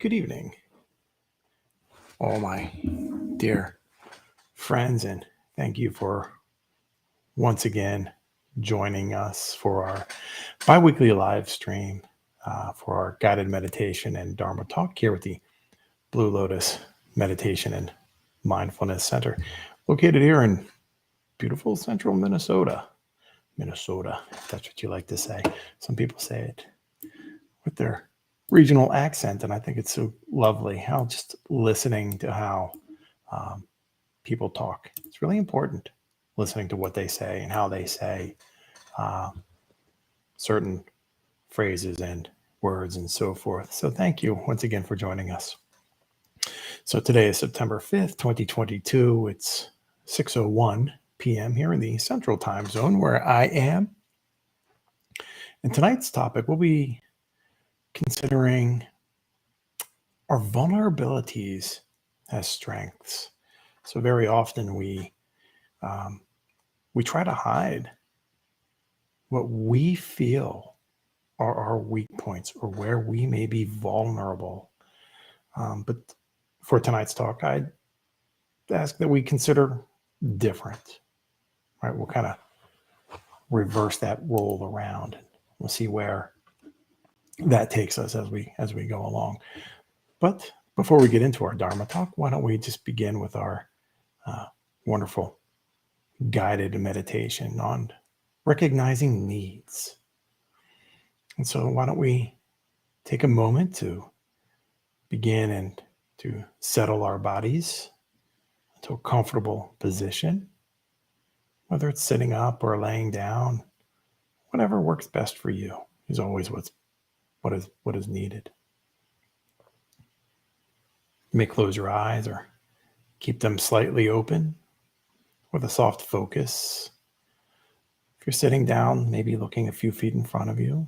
Good evening, all my dear friends, and thank you for once again joining us for our bi-weekly live stream for our guided meditation and Dharma talk here with the Blue Lotus Meditation and Mindfulness Center, located here in beautiful central Minnesota. Minnesota, if that's what you like to say. Some people say it with their regional accent, and I think it's so lovely how just listening to how people talk. It's really important listening to what they say and how they say uh, certain phrases and words and so forth. So thank you once again for joining us. So today is September 5th, 2022. It's 6:01 p.m. here in the Central Time Zone where I am. And tonight's topic will be considering our vulnerabilities as strengths. So very often we try to hide what we feel are our weak points or where we may be vulnerable. But for tonight's talk, I'd ask that we consider different. Right? We'll kind of reverse that role around. We'll see where that takes us as we go along. But before we get into our Dharma talk, why don't we just begin with our wonderful guided meditation on recognizing needs. And so why don't we take a moment to begin and to settle our bodies into a comfortable position, whether it's sitting up or laying down, whatever works best for you is always what is needed. You may close your eyes or keep them slightly open with a soft focus. If you're sitting down, maybe looking a few feet in front of you,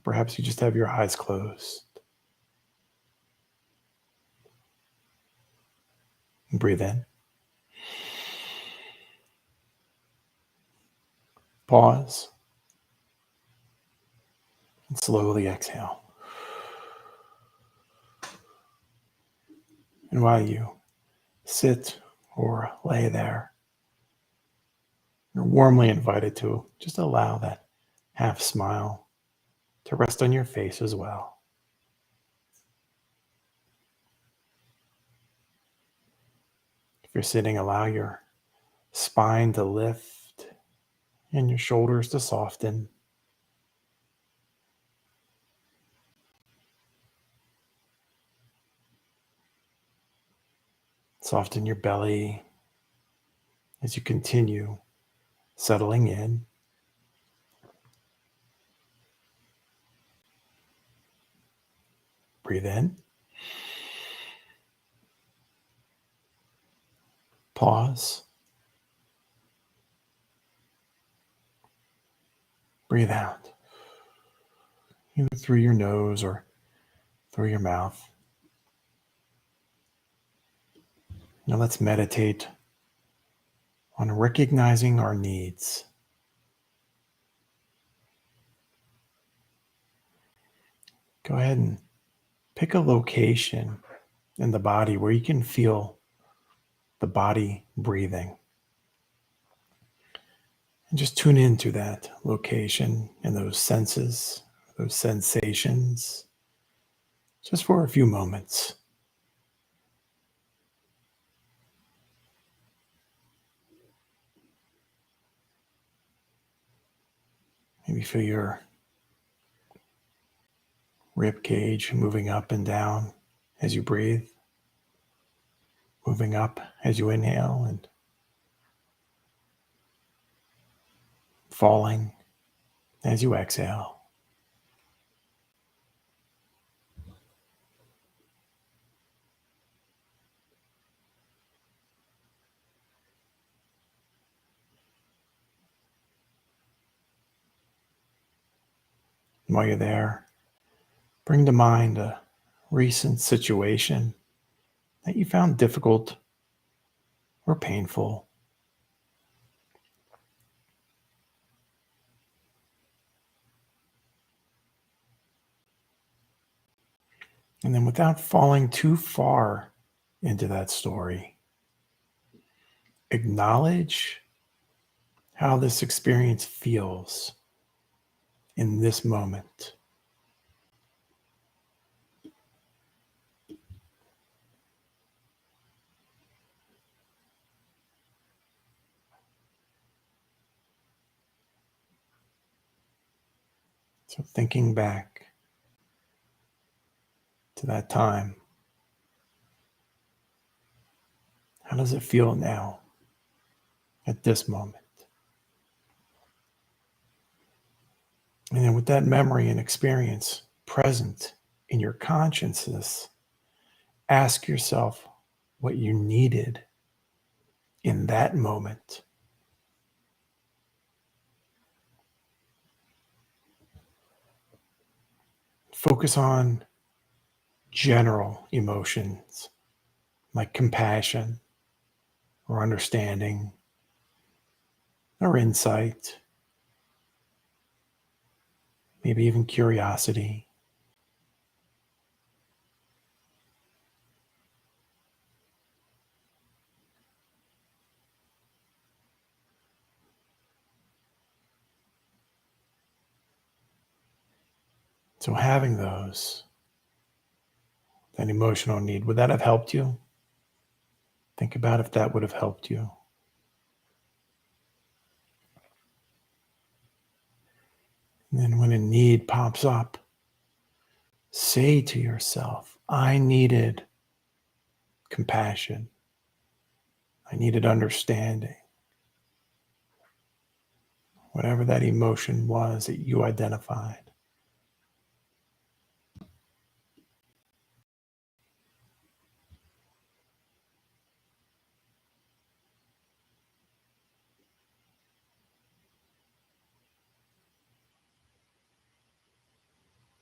perhaps you just have your eyes closed. And breathe in. Pause. And slowly exhale. And while you sit or lay there, you're warmly invited to just allow that half smile to rest on your face as well. If you're sitting, allow your spine to lift and your shoulders to soften. Soften your belly as you continue settling in. Breathe in. Pause. Breathe out, either through your nose or through your mouth. Now let's meditate on recognizing our needs. Go ahead and pick a location in the body where you can feel the body breathing. And just tune into that location and those senses, those sensations, just for a few moments. Maybe feel your rib cage moving up and down as you breathe, moving up as you inhale and falling as you exhale. And while you're there, bring to mind a recent situation that you found difficult or painful. And then without falling too far into that story, acknowledge how this experience feels in this moment. So thinking back to that time, how does it feel now at this moment? And then with that memory and experience present in your consciousness, ask yourself what you needed in that moment. Focus on general emotions like compassion or understanding or insight, maybe even curiosity. So having those, that emotional need, would that have helped you? Think about if that would have helped you. And then when a need pops up, say to yourself, I needed compassion. I needed understanding. Whatever that emotion was that you identified.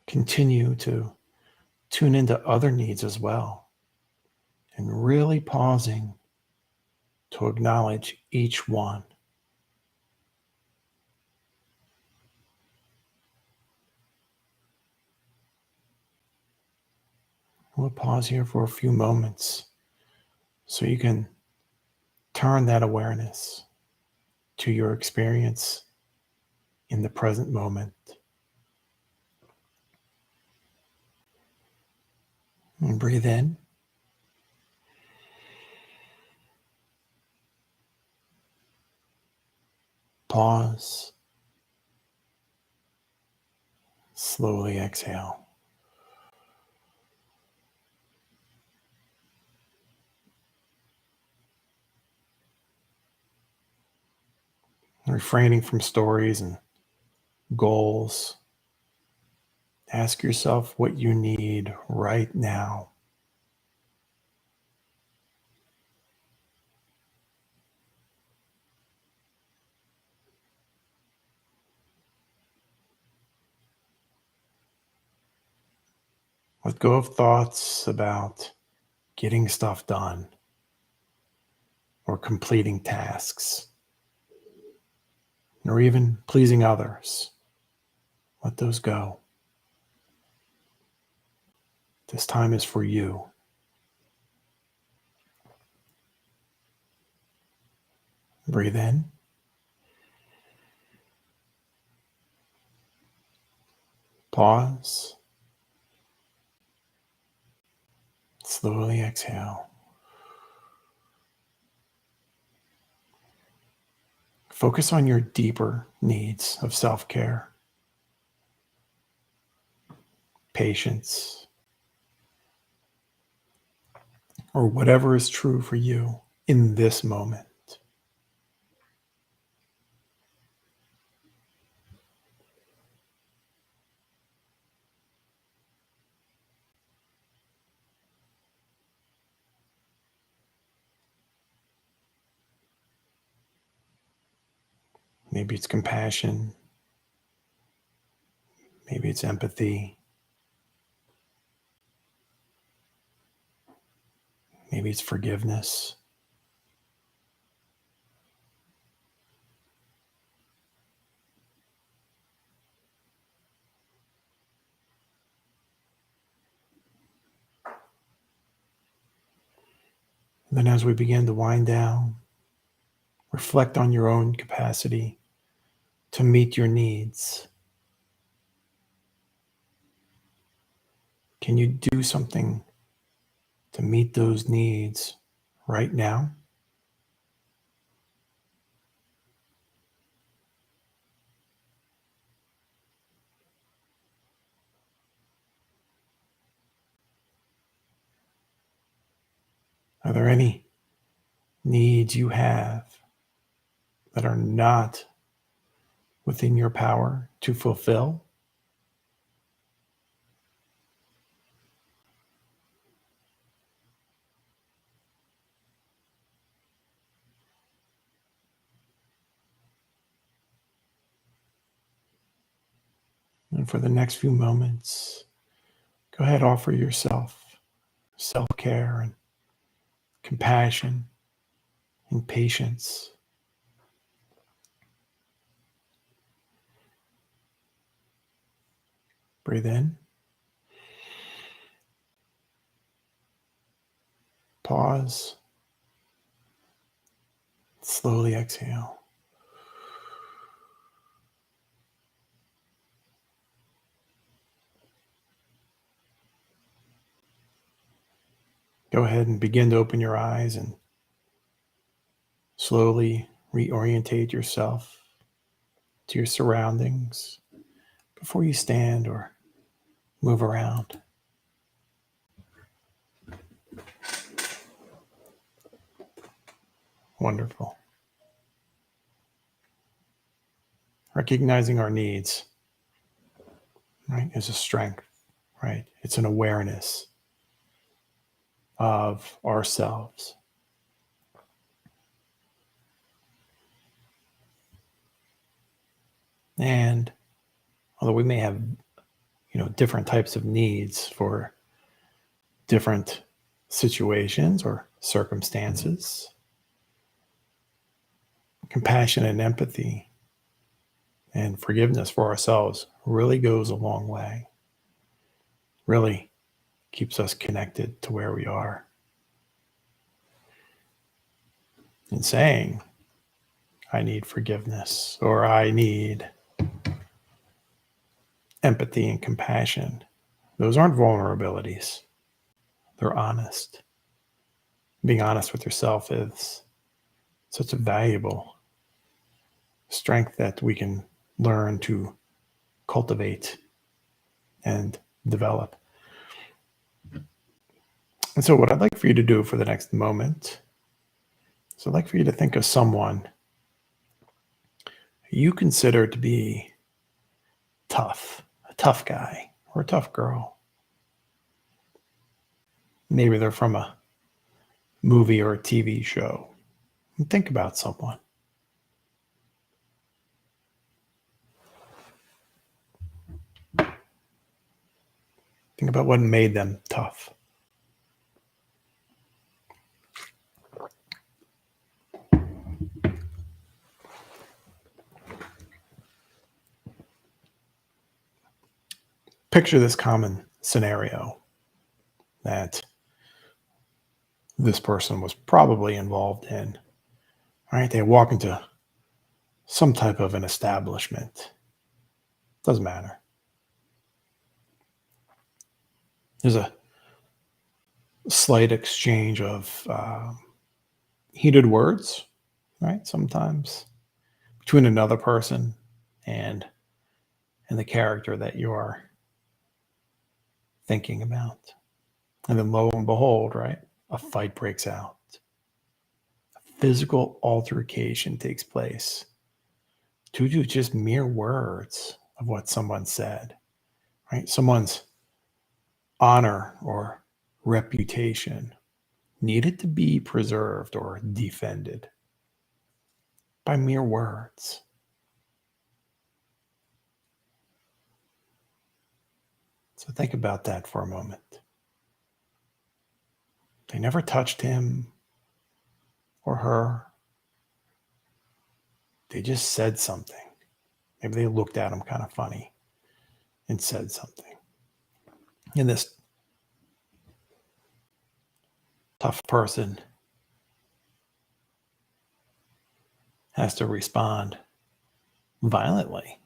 Continue to tune into other needs as well, and really pausing to acknowledge each one. We'll pause here for a few moments so you can turn that awareness to your experience in the present moment. And breathe in. Pause. Slowly exhale. Refraining from stories and goals. Ask yourself what you need right now. Let go of thoughts about getting stuff done or completing tasks or even pleasing others. Let those go. This time is for you. Breathe in. Pause. Slowly exhale. Focus on your deeper needs of self-care, patience, or whatever is true for you in this moment. Maybe it's compassion. Maybe it's empathy. Maybe it's forgiveness. And then as we begin to wind down, reflect on your own capacity to meet your needs. Can you do something to meet those needs right now? Are there any needs you have that are not within your power to fulfill? And for the next few moments, go ahead, offer yourself self-care and compassion and patience. Breathe in, pause, slowly exhale. Go ahead and begin to open your eyes and slowly reorientate yourself to your surroundings before you stand or move around. Wonderful. Recognizing our needs, right, is a strength, right? It's an awareness of ourselves. And although we may have, different types of needs for different situations or circumstances, compassion and empathy and forgiveness for ourselves really goes a long way. Really keeps us connected to where we are. And saying, I need forgiveness, or I need empathy and compassion, those aren't vulnerabilities. They're honest. Being honest with yourself is such a valuable strength that we can learn to cultivate and develop. And so what I'd like for you to do for the next moment is I'd like for you to think of someone you consider to be tough, a tough guy or a tough girl. Maybe they're from a movie or a TV show. And think about someone. Think about what made them tough. Picture this common scenario that this person was probably involved in. Right? They walk into some type of an establishment. Doesn't matter. There's a slight exchange of heated words, right? Sometimes between another person and the character that you're thinking about. And then lo and behold, right, a fight breaks out. A physical altercation takes place due to just mere words of what someone said, right? Someone's honor or reputation needed to be preserved or defended by mere words. So think about that for a moment. They never touched him or her. They just said something. Maybe they looked at him kind of funny and said something. And this tough person has to respond violently.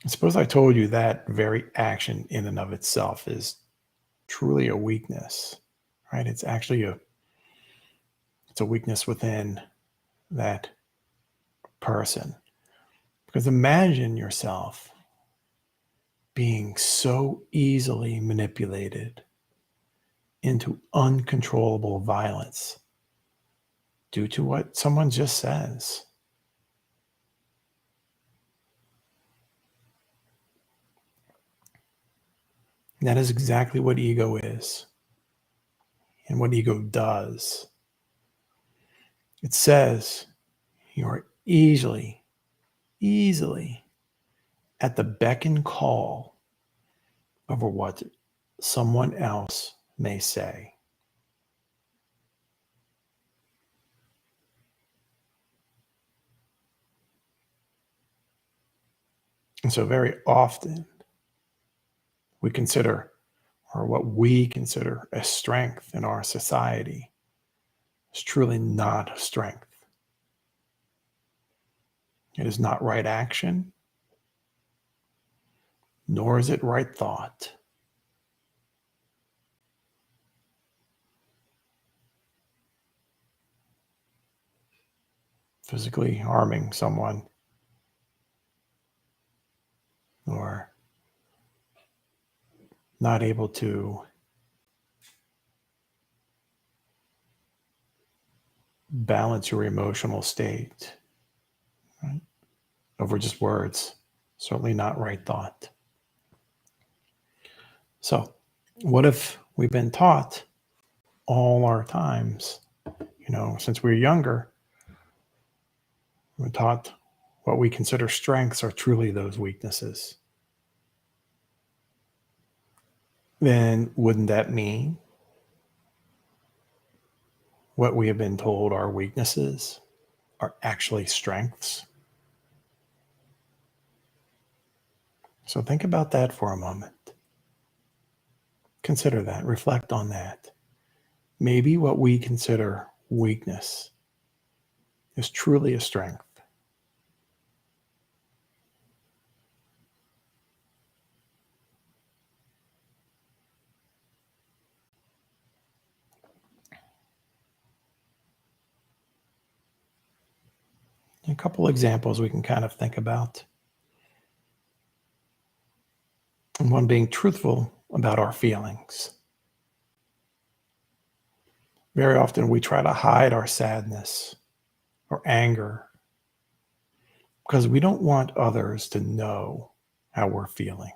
Suppose I told you that very action in and of itself is truly a weakness, right? It's a weakness within that person. Because imagine yourself being so easily manipulated into uncontrollable violence due to what someone just says. And that is exactly what ego is and what ego does. It says you are easily at the beck and call over what someone else may say. And so very often we consider, or what we consider a strength in our society, is truly not a strength. It is not right action, nor is it right thought. Physically harming someone or not able to balance your emotional state, right? Over just words, certainly not right thought. So, what if we've been taught all our times, since we were younger, we're taught what we consider strengths are truly those weaknesses? Then wouldn't that mean what we have been told are weaknesses are actually strengths? So think about that for a moment. Consider that, reflect on that. Maybe what we consider weakness is truly a strength. A couple examples we can kind of think about. And one being truthful about our feelings. Very often we try to hide our sadness or anger because we don't want others to know how we're feeling.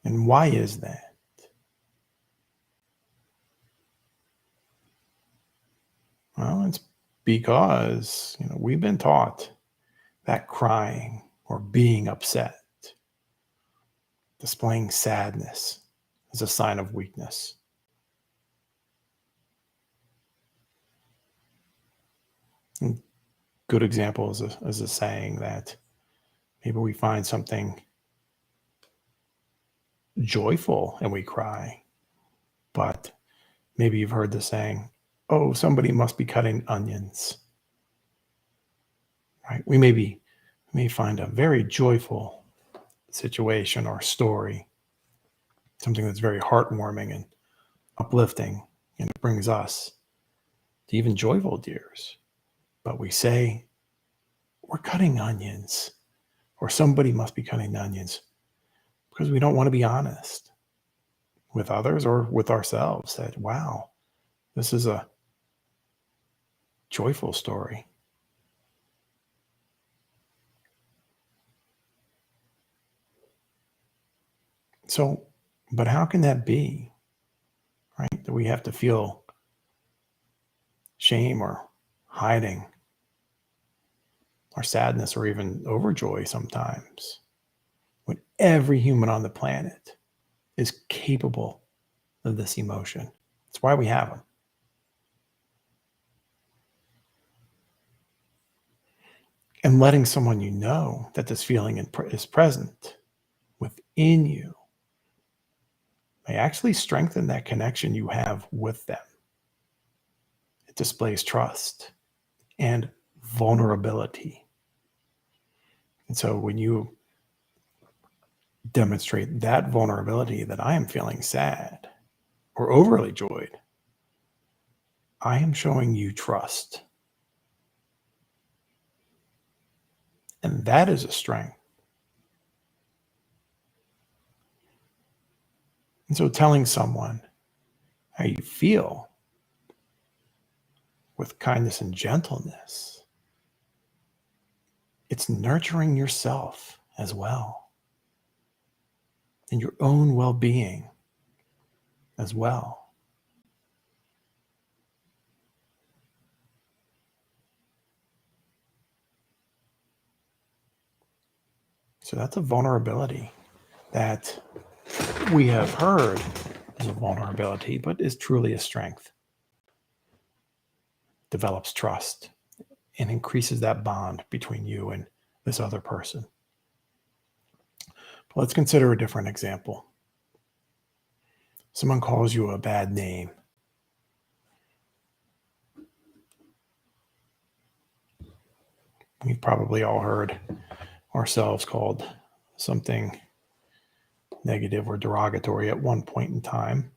And why is that? Well, it's because we've been taught that crying or being upset, displaying sadness, is a sign of weakness. And good example is a saying that maybe we find something joyful and we cry, but maybe you've heard the saying, "Oh, somebody must be cutting onions." Right? We may find a very joyful situation or story, something that's very heartwarming and uplifting, and it brings us to even joyful tears. But we say, "We're cutting onions," or "Somebody must be cutting onions," because we don't want to be honest with others or with ourselves that, wow, this is a joyful story. So, but how can that be, right? That we have to feel shame or hiding our sadness or even overjoy sometimes when every human on the planet is capable of this emotion. That's why we have them. And letting someone that this feeling is present within you may actually strengthen that connection you have with them. It displays trust. and vulnerability. And so when you demonstrate that vulnerability, that I am feeling sad or overly joyed, I am showing you trust. And that is a strength. And so telling someone how you feel with kindness and gentleness, it's nurturing yourself as well and your own well-being as well. So that's a vulnerability that we have heard is a vulnerability, but is truly a strength. Develops trust and increases that bond between you and this other person. But let's consider a different example. Someone calls you a bad name. We've probably all heard ourselves called something negative or derogatory at one point in time.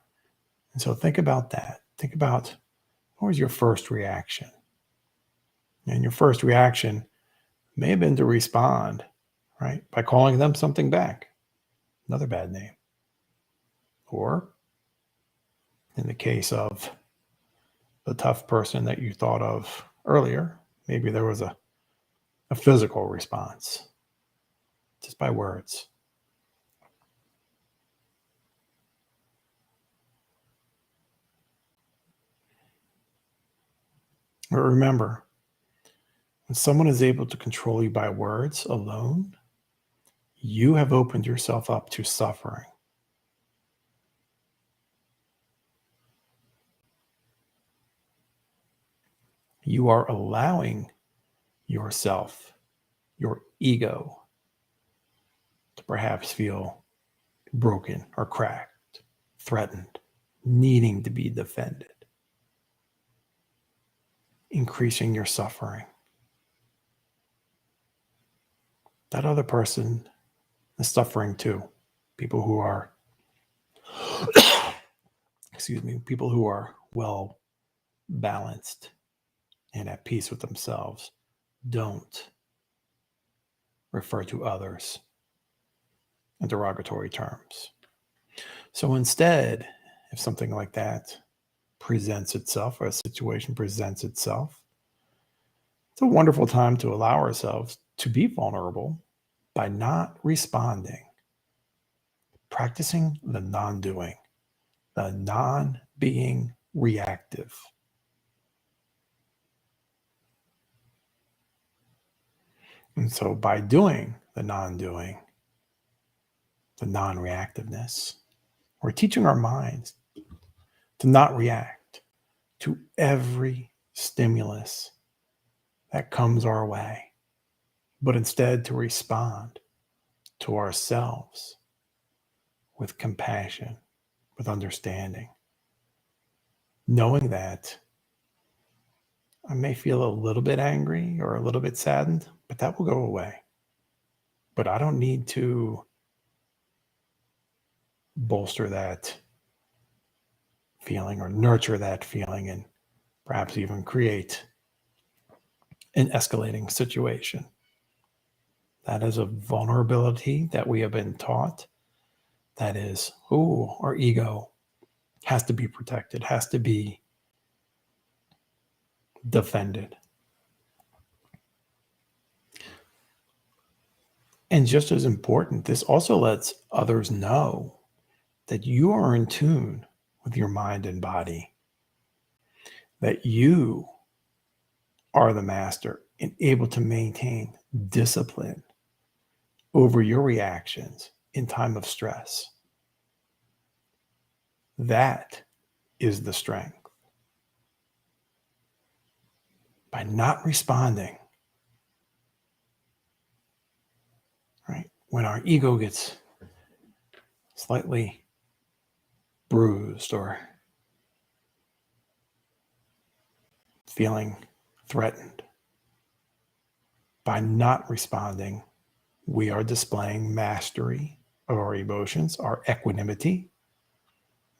And so think about that. Think about, what was your first reaction? And your first reaction may have been to respond, right, by calling them something back, another bad name. Or in the case of the tough person that you thought of earlier, maybe there was a physical response just by words. But remember, when someone is able to control you by words alone, you have opened yourself up to suffering. You are allowing yourself, your ego, to perhaps feel broken or cracked, threatened, needing to be defended, increasing your suffering. That other person is suffering too. People who are, people who are well balanced and at peace with themselves don't refer to others in derogatory terms. So instead, if something like that presents itself, or a situation presents itself, it's a wonderful time to allow ourselves to be vulnerable by not responding, practicing the non-doing, the non-being reactive. And so by doing the non-doing, the non-reactiveness, we're teaching our minds to not react to every stimulus that comes our way, but instead to respond to ourselves with compassion, with understanding, knowing that I may feel a little bit angry or a little bit saddened, but that will go away. But I don't need to bolster that feeling or nurture that feeling and perhaps even create an escalating situation. That is a vulnerability that we have been taught. That is, our ego has to be protected, has to be defended. And just as important, this also lets others know that you are in tune with your mind and body, that you are the master and able to maintain discipline over your reactions in time of stress. That is the strength. By not responding, right? When our ego gets slightly bruised or feeling threatened, By not responding, we are displaying mastery of our emotions, our equanimity,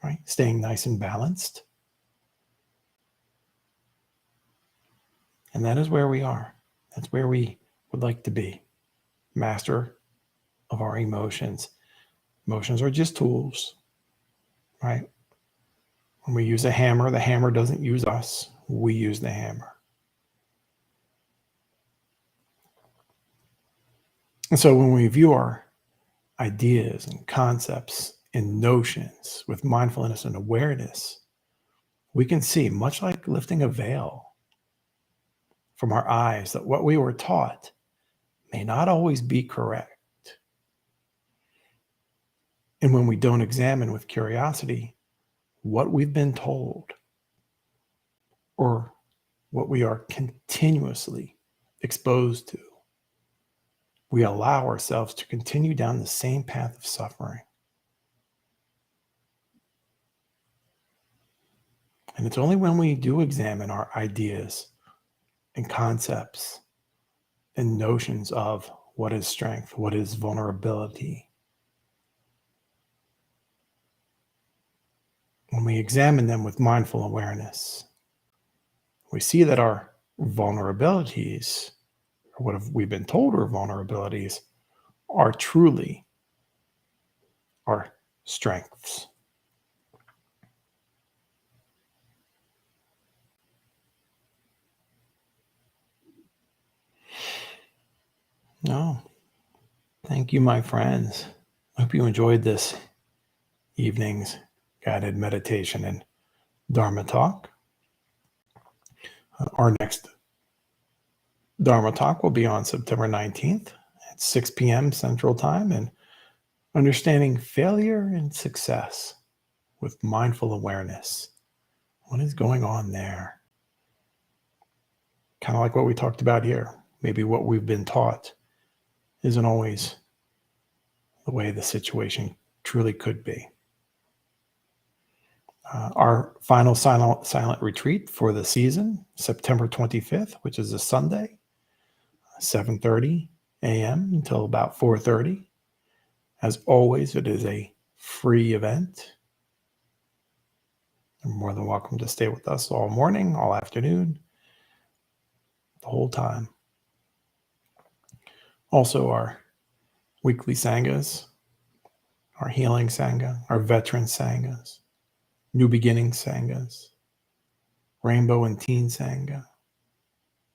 right? Staying nice and balanced. And that is where we are. That's where we would like to be. Master of our emotions. Emotions are just tools, right? When we use a hammer, the hammer doesn't use us. We use the hammer. And so when we view our ideas and concepts and notions with mindfulness and awareness, we can see, much like lifting a veil from our eyes, that what we were taught may not always be correct. And when we don't examine with curiosity what we've been told or what we are continuously exposed to, we allow ourselves to continue down the same path of suffering. And it's only when we do examine our ideas and concepts and notions of what is strength, what is vulnerability, when we examine them with mindful awareness, we see that our vulnerabilities, or what have we been told are vulnerabilities, are truly our strengths. No, thank you, my friends. I hope you enjoyed this evening's guided meditation and Dharma talk. Our next Dharma talk will be on September 19th at 6 p.m. Central Time, and understanding failure and success with mindful awareness. What is going on there? Kind of like what we talked about here. Maybe what we've been taught isn't always the way the situation truly could be. Our final silent retreat for the season, September 25th, which is a Sunday, 7:30 a.m. until about 4:30. As always, it is a free event. You're more than welcome to stay with us all morning, all afternoon, the whole time. Also, our weekly sanghas, our healing sangha, our veteran sanghas, new beginning sanghas, rainbow and teen sangha,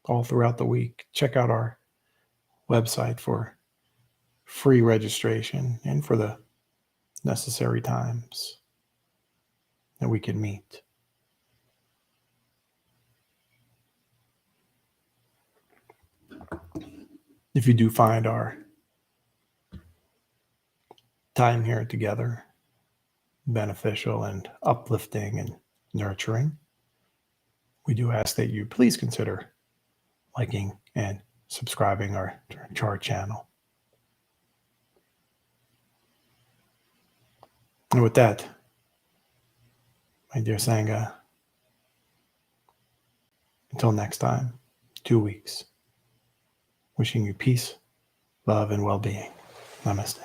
all throughout the week. Check out our website for free registration and for the necessary times that we can meet. If you do find our time here together beneficial and uplifting and nurturing, we do ask that you please consider liking and subscribing to our channel. And with that, my dear Sangha, until next time, 2 weeks, wishing you peace, love, and well-being. Namaste.